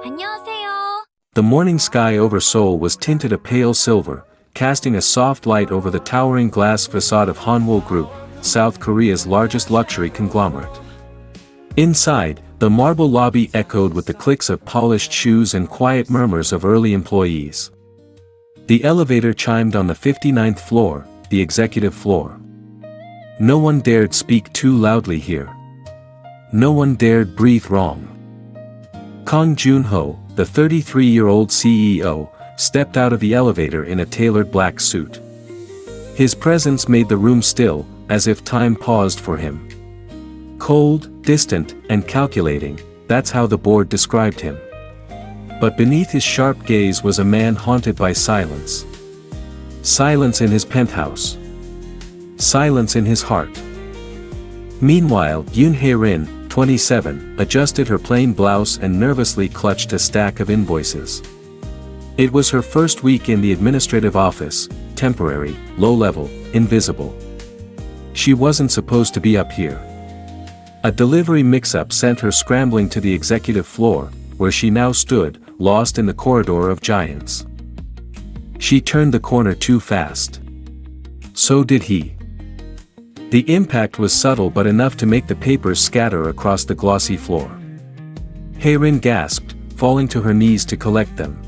안녕하세요. The morning sky over Seoul was tinted a pale silver, casting a soft light over the towering glass facade of Hanwol Group, South Korea's largest luxury conglomerate. Inside, the marble lobby echoed with the clicks of polished shoes and quiet murmurs of early employees. The elevator chimed on the 59th floor, the executive floor. No one dared speak too loudly here. No one dared breathe wrong. Kang Joon-ho, the 33-year-old CEO, stepped out of the elevator in a tailored black suit. His presence made the room still, as if time paused for him. Cold, distant, and calculating, that's how the board described him. But beneath his sharp gaze was a man haunted by silence. Silence in his penthouse. Silence in his heart. Meanwhile, Yoon Hae-rin, 27, adjusted her plain blouse and nervously clutched a stack of invoices. It was her first week in the administrative office, temporary, low-level, invisible. She wasn't supposed to be up here. A delivery mix-up sent her scrambling to the executive floor, where she now stood, lost in the corridor of giants. She turned the corner too fast. So did he. The impact was subtle but enough to make the papers scatter across the glossy floor. Hae-rin gasped, falling to her knees to collect them.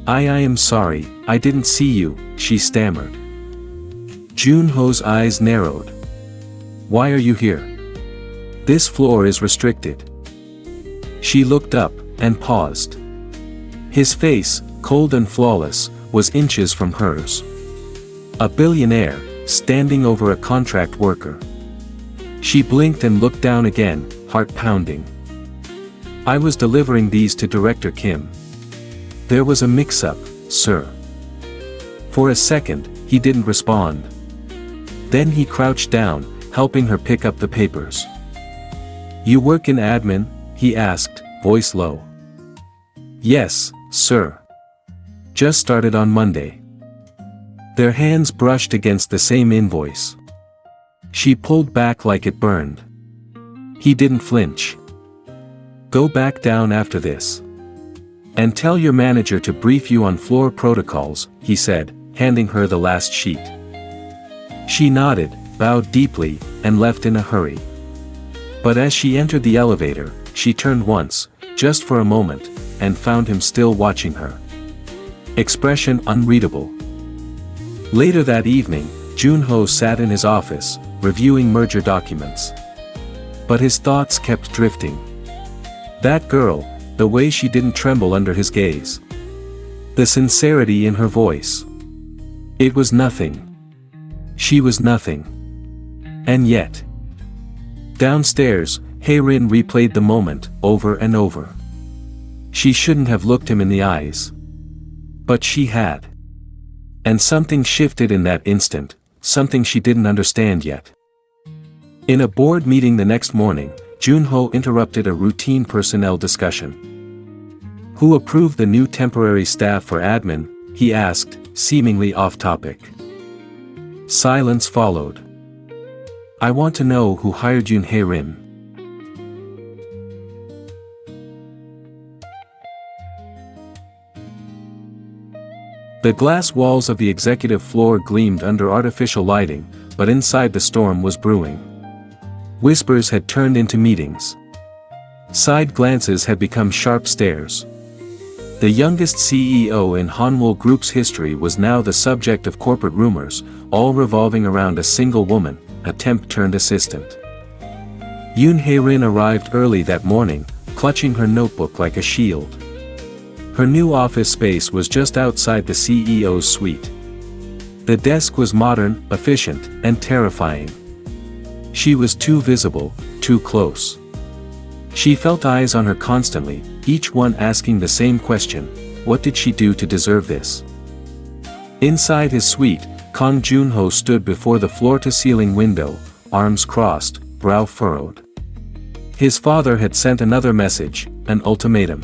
I am sorry, I didn't see you, she stammered. Joon-ho's eyes narrowed. Why are you here? This floor is restricted. She looked up, and paused. His face, cold and flawless, was inches from hers. A billionaire, standing over a contract worker. She blinked and looked down again, heart pounding. I was delivering these to Director Kim. There was a mix-up, sir. For a second, he didn't respond. Then he crouched down, helping her pick up the papers. You work in admin? He asked, voice low. Yes, sir. Just started on Monday. Their hands brushed against the same invoice. She pulled back like it burned. He didn't flinch. Go back down after this. And tell your manager to brief you on floor protocols, he said, handing her the last sheet. She nodded, bowed deeply, and left in a hurry. But as she entered the elevator, she turned once, just for a moment, and found him still watching her. Expression unreadable. Later that evening, Joon-ho sat in his office, reviewing merger documents. But his thoughts kept drifting. That girl, the way she didn't tremble under his gaze. The sincerity in her voice. It was nothing. She was nothing. And yet. Downstairs, Hae-rin replayed the moment, over and over. She shouldn't have looked him in the eyes. But she had. And something shifted in that instant, something she didn't understand yet. In a board meeting the next morning, Joon-ho interrupted a routine personnel discussion. Who approved the new temporary staff for admin? He asked, seemingly off-topic. Silence followed. I want to know who hired Yoon Hae-rin. The glass walls of the executive floor gleamed under artificial lighting, but inside the storm was brewing. Whispers had turned into meetings. Side glances had become sharp stares. The youngest CEO in Hanwol Group's history was now the subject of corporate rumors, all revolving around a single woman, a temp-turned-assistant. Yoon Hae-rin arrived early that morning, clutching her notebook like a shield. Her new office space was just outside the CEO's suite. The desk was modern, efficient, and terrifying. She was too visible, too close. She felt eyes on her constantly, each one asking the same question: what did she do to deserve this? Inside his suite, Kang Joon-ho stood before the floor-to-ceiling window, arms crossed, brow furrowed. His father had sent another message, an ultimatum.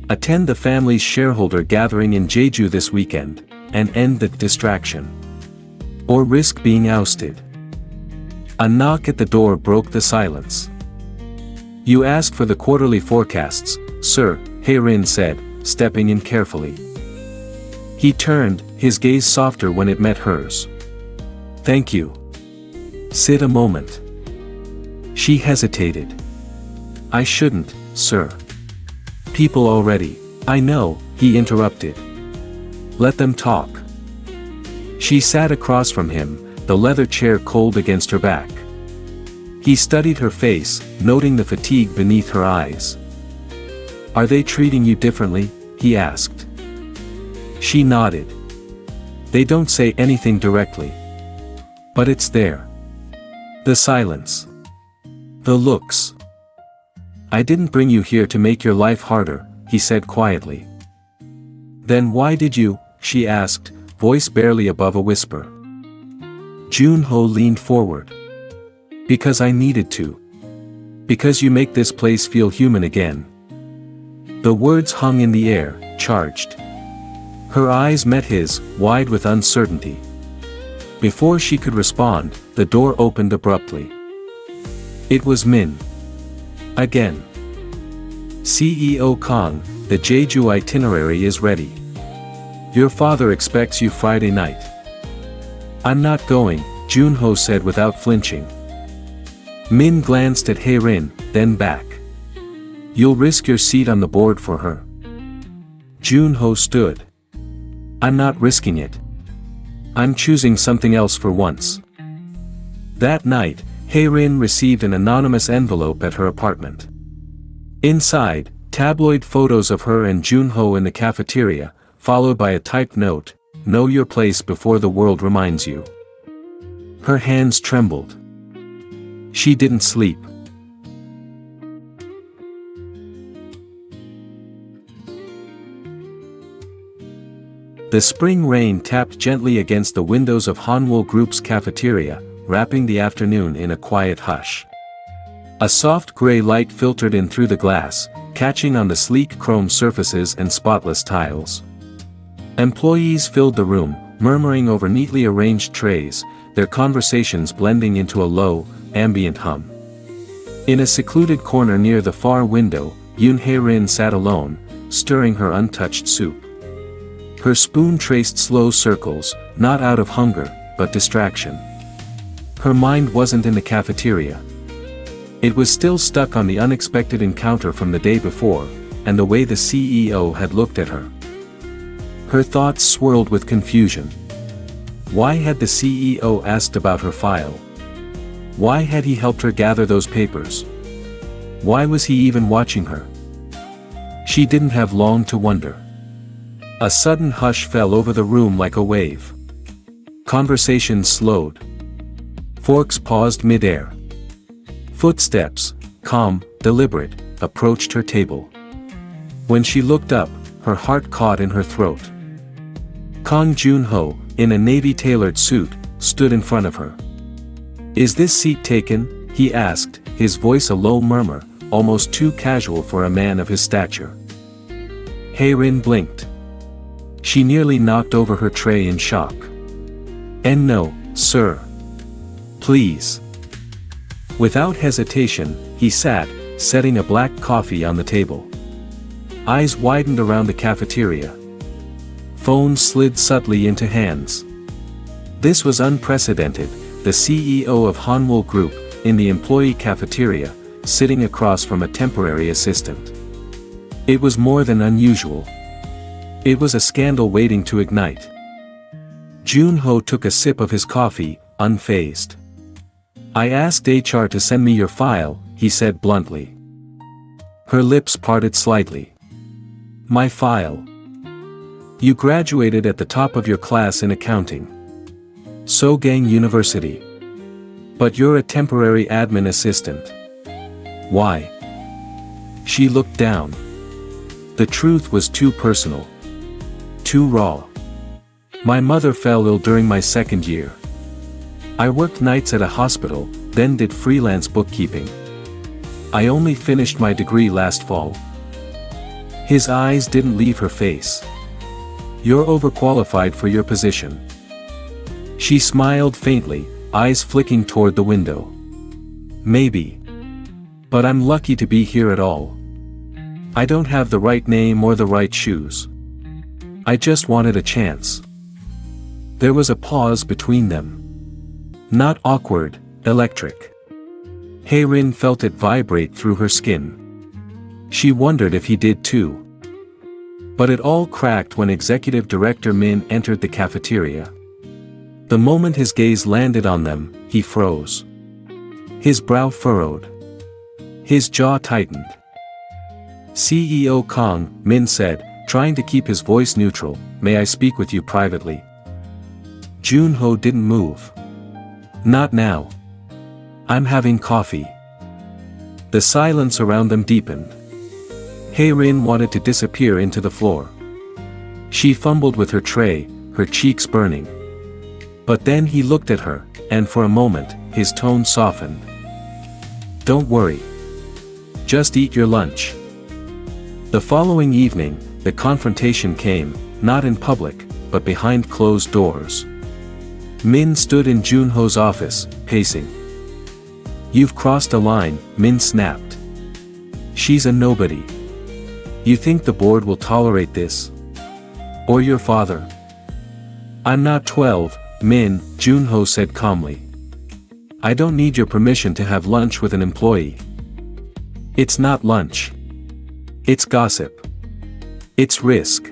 Attend the family's shareholder gathering in Jeju this weekend, and end the distraction. Or risk being ousted. A knock at the door broke the silence. You asked for the quarterly forecasts, sir, Hei-rin said, stepping in carefully. He turned, his gaze softer when it met hers. Thank you. Sit a moment. She hesitated. I shouldn't, sir. People already. I know, he interrupted. Let them talk. She sat across from him, the leather chair cold against her back. He studied her face, noting the fatigue beneath her eyes. Are they treating you differently? He asked. She nodded. They don't say anything directly. But it's there. The silence. The looks. I didn't bring you here to make your life harder, he said quietly. Then why did you? She asked, voice barely above a whisper. Jun-ho leaned forward. Because I needed to. Because you make this place feel human again. The words hung in the air, charged. Her eyes met his, wide with uncertainty. Before she could respond, the door opened abruptly. It was Min. Again. CEO Kang, the Jeju itinerary is ready. Your father expects you Friday night. I'm not going, Jun-ho said without flinching. Min glanced at Hei-rin, then back. You'll risk your seat on the board for her. Jun-ho stood. I'm not risking it. I'm choosing something else for once. That night, Hei-rin received an anonymous envelope at her apartment. Inside, tabloid photos of her and Jun-ho in the cafeteria, followed by a typed note, know your place before the world reminds you. Her hands trembled. She didn't sleep. The spring rain tapped gently against the windows of Hanwoo Group's cafeteria, wrapping the afternoon in a quiet hush. A soft gray light filtered in through the glass, catching on the sleek chrome surfaces and spotless tiles. Employees filled the room, murmuring over neatly arranged trays, their conversations blending into a low, ambient hum. In a secluded corner near the far window, Yoon Hei-rin sat alone, stirring her untouched soup. Her spoon traced slow circles, not out of hunger, but distraction. Her mind wasn't in the cafeteria. It was still stuck on the unexpected encounter from the day before, and the way the CEO had looked at her. Her thoughts swirled with confusion. Why had the CEO asked about her file? Why had he helped her gather those papers? Why was he even watching her? She didn't have long to wonder. A sudden hush fell over the room like a wave. Conversation slowed. Forks paused mid-air. Footsteps, calm, deliberate, approached her table. When she looked up, her heart caught in her throat. Kang Jun-ho, in a navy-tailored suit, stood in front of her. Is this seat taken? He asked, his voice a low murmur, almost too casual for a man of his stature. Hei-rin blinked. She nearly knocked over her tray in shock. And no, sir. Please. Without hesitation, he sat, setting a black coffee on the table. Eyes widened around the cafeteria. Phone slid subtly into hands. This was unprecedented, the CEO of Hanwoo Group, in the employee cafeteria, sitting across from a temporary assistant. It was more than unusual. It was a scandal waiting to ignite. Jun-ho took a sip of his coffee, unfazed. I asked HR to send me your file, he said bluntly. Her lips parted slightly. My file. You graduated at the top of your class in accounting. Sogang University. But you're a temporary admin assistant. Why? She looked down. The truth was too personal. Too raw. My mother fell ill during my second year. I worked nights at a hospital, then did freelance bookkeeping. I only finished my degree last fall. His eyes didn't leave her face. You're overqualified for your position. She smiled faintly, eyes flicking toward the window. Maybe. But I'm lucky to be here at all. I don't have the right name or the right shoes. I just wanted a chance. There was a pause between them. Not awkward, electric. Hae-rin felt it vibrate through her skin. She wondered if he did too. But it all cracked when Executive Director Min entered the cafeteria. The moment his gaze landed on them, he froze. His brow furrowed. His jaw tightened. CEO Kang, Min said, trying to keep his voice neutral, "May I speak with you privately?" Junho didn't move. "Not now. I'm having coffee." The silence around them deepened. Hae-rin wanted to disappear into the floor. She fumbled with her tray, her cheeks burning. But then he looked at her, and for a moment, his tone softened. "Don't worry. Just eat your lunch." The following evening, the confrontation came, not in public, but behind closed doors. Min stood in Junho's office, pacing. "You've crossed a line," Min snapped. "She's a nobody. You think the board will tolerate this? Or your father?" "I'm not 12, Min," Junho said calmly. "I don't need your permission to have lunch with an employee." "It's not lunch. It's gossip. It's risk.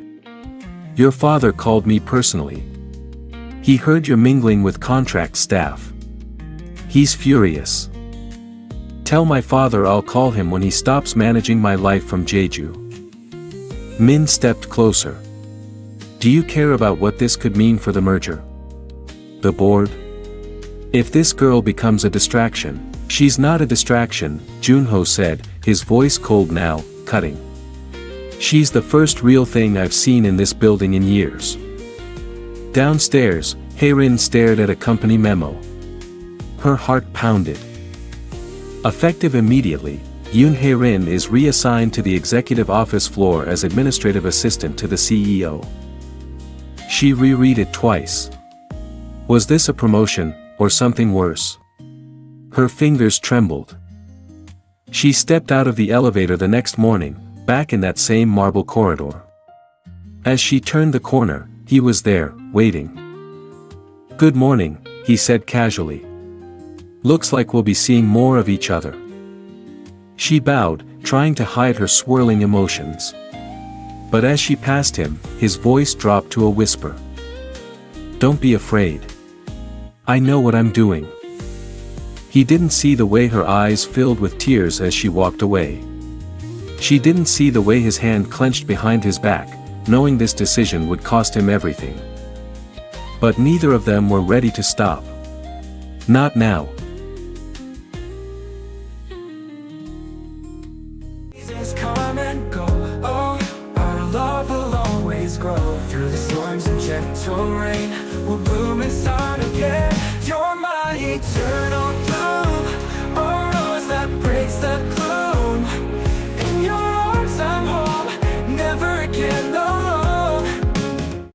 Your father called me personally. He heard you're mingling with contract staff. He's furious. Tell my father I'll call him when he stops managing my life from Jeju." Min stepped closer. "Do you care about what this could mean for the merger? The board? If this girl becomes a distraction..." "She's not a distraction," Junho said, his voice cold now, cutting. "She's the first real thing I've seen in this building in years." Downstairs, Hae-rin stared at a company memo. Her heart pounded. Effective immediately, Yoon Hae-rin is reassigned to the executive office floor as administrative assistant to the CEO. She reread it twice. Was this a promotion, or something worse? Her fingers trembled. She stepped out of the elevator the next morning, back in that same marble corridor. As she turned the corner, he was there, waiting. "Good morning," he said casually. "Looks like we'll be seeing more of each other." She bowed, trying to hide her swirling emotions. But as she passed him, his voice dropped to a whisper. "Don't be afraid. I know what I'm doing." He didn't see the way her eyes filled with tears as she walked away. She didn't see the way his hand clenched behind his back, knowing this decision would cost him everything. But neither of them were ready to stop. Not now. Seasons come and go, oh, our love will always grow. Through the storms and gentle rain, we'll bloom and start again. You're my eternal